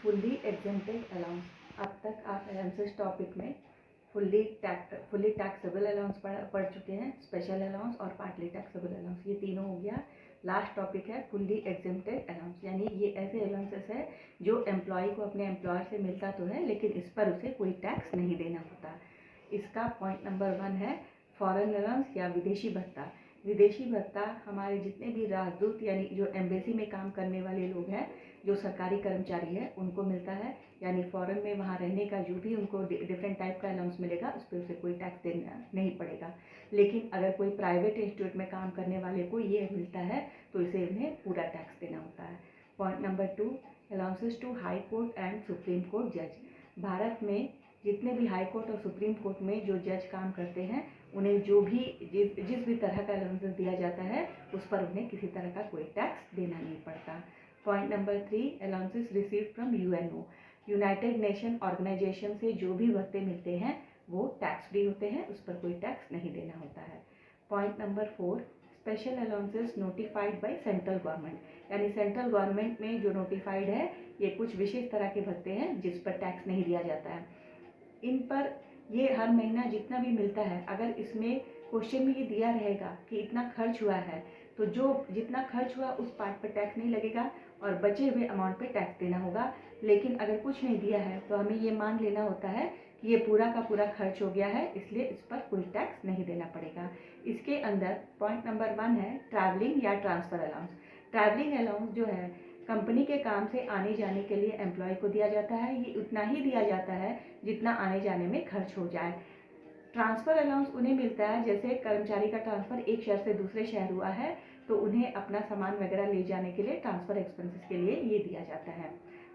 Fully exempted allowance. अब तक आप अलाउंसेस टॉपिक में फुल्ली टैक्सेबल अलाउंस पढ़ चुके हैं, स्पेशल अलाउंस और पार्टली टैक्सेबल अलाउंस, ये तीनों हो गया। लास्ट टॉपिक है फुल्ली एग्जेम्प्टेड अलाउंस, यानी ये ऐसे अलाउंसेस है जो एम्प्लॉय को अपने एम्प्लॉयर से मिलता तो है लेकिन इस पर उसे कोई टैक्स नहीं देना होता। इसका पॉइंट नंबर 1 है फॉरेन अलाउंस या विदेशी भत्ता। विदेशी भत्ता हमारे जितने भी राजदूत यानी जो एम्बेसी में काम करने वाले लोग हैं, जो सरकारी कर्मचारी है, उनको मिलता है। यानी फॉरेन में वहाँ रहने का जो भी उनको डिफरेंट टाइप का अलाउंस मिलेगा उस पर उसे कोई टैक्स देना नहीं पड़ेगा। लेकिन अगर कोई प्राइवेट इंस्टीट्यूट में काम करने वाले को ये मिलता है तो इसे उन्हें पूरा टैक्स देना होता है। Point number 2, allowances to high court and supreme court जज। भारत में जितने भी हाई कोर्ट और सुप्रीम कोर्ट में जो जज काम करते हैं उन्हें जो भी जिस भी तरह का अलाउंसेस दिया जाता है उस पर उन्हें किसी तरह का कोई टैक्स देना नहीं पड़ता। Point number 3, allowances receive from UNO. United Nation Organisation से जो भी भत्ते मिलते हैं वो टैक्स फ्री होते हैं, उस पर कोई टैक्स नहीं देना होता है। Point number 4, special allowances notified by central government. यानी सेंट्रल गवर्नमेंट में जो नोटिफाइड है ये कुछ विशेष तरह के भत्ते हैं जिस पर टैक्स नहीं दिया जाता है। इन पर ये हर महीना जितना भी मिलता है, अगर इसमें क्वेश्चन में ये दिया रहेगा कि इतना खर्च हुआ है तो जो जितना खर्च हुआ उस पार्ट पर टैक्स नहीं लगेगा और बचे हुए अमाउंट पे टैक्स देना होगा। लेकिन अगर कुछ नहीं दिया है तो हमें ये मान लेना होता है कि ये पूरा का पूरा खर्च हो गया है, इसलिए इस पर कोई टैक्स नहीं देना पड़ेगा। इसके अंदर पॉइंट नंबर 1 है ट्रैवलिंग या ट्रांसफ़र अलाउंस। ट्रैवलिंग अलाउंस जो है कंपनी के काम से आने जाने के लिए एम्प्लॉय को दिया जाता है, ये उतना ही दिया जाता है जितना आने जाने में खर्च हो जाए। ट्रांसफ़र अलाउंस उन्हें मिलता है जैसे कर्मचारी का ट्रांसफ़र एक शहर से दूसरे शहर हुआ है तो उन्हें अपना सामान वगैरह ले जाने के लिए ट्रांसफ़र एक्सपेंसेस के लिए ये दिया जाता है।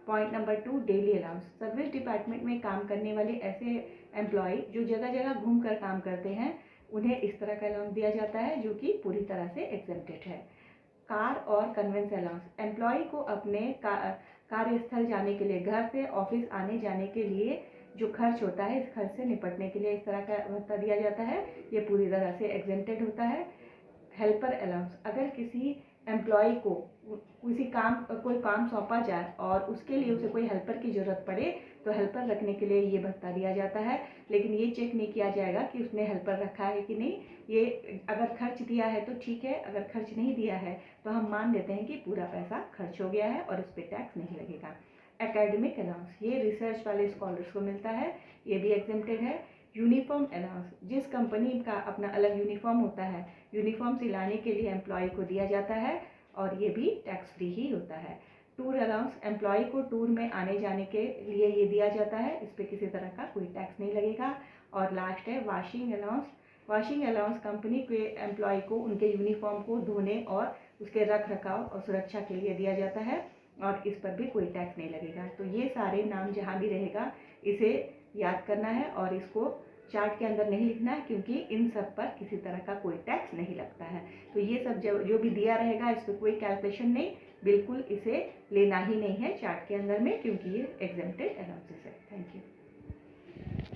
Point number 2, daily allowance. Service department में काम करने वाले ऐसे एम्प्लॉय जो जगह जगह घूम कर काम करते हैं उन्हें इस तरह का अलाउंस दिया जाता है जो कि पूरी तरह से एग्जेम्प्टेड है। कार और कन्वेंस अलाउंस। एम्प्लॉय को अपने कार्यस्थल जाने के लिए, घर से ऑफिस आने जाने के लिए जो खर्च होता है, इस खर्च से निपटने के लिए इस तरह का भत्ता दिया जाता है, ये पूरी तरह से एग्जेम्प्टेड होता है। Helper allowance. अगर किसी एम्प्लॉय को कोई काम सौंपा जाए और उसके लिए उसे कोई हेल्पर की ज़रूरत पड़े तो हेल्पर रखने के लिए ये भत्ता दिया जाता है। लेकिन ये चेक नहीं किया जाएगा कि उसने हेल्पर रखा है कि नहीं। ये अगर खर्च दिया है तो ठीक है, अगर खर्च नहीं दिया है तो हम मान लेते हैं कि पूरा पैसा खर्च हो गया है और इस पर टैक्स नहीं लगेगा। एकेडमिक अलाउंस, ये रिसर्च वाले स्कॉलर्स को मिलता है, ये भी एग्जेम्प्टेड है। यूनिफॉर्म अलाउंस, जिस कंपनी का अपना अलग यूनिफॉर्म होता है, यूनिफॉर्म सिलाने के लिए एम्प्लॉय को दिया जाता है और ये भी टैक्स फ्री ही होता है। टूर अलाउंस, एम्प्लॉय को टूर में आने जाने के लिए ये दिया जाता है, इस पर किसी तरह का कोई टैक्स नहीं लगेगा। और लास्ट है washing allowance. Washing allowance company के एम्प्लॉय को उनके यूनिफॉर्म को धोने और उसके रख रखाव और सुरक्षा के लिए दिया जाता है और इस पर भी कोई टैक्स नहीं लगेगा। तो ये सारे नाम जहाँ भी रहेगा इसे याद करना है और इसको चार्ट के अंदर नहीं लिखना है क्योंकि इन सब पर किसी तरह का कोई टैक्स नहीं लगता है। तो ये सब जो भी दिया रहेगा इस पर कोई कैलकुलेशन नहीं, बिल्कुल इसे लेना ही नहीं है चार्ट के अंदर में क्योंकि ये एग्जेम्प्टेड अलाउंसेस है। Thank you.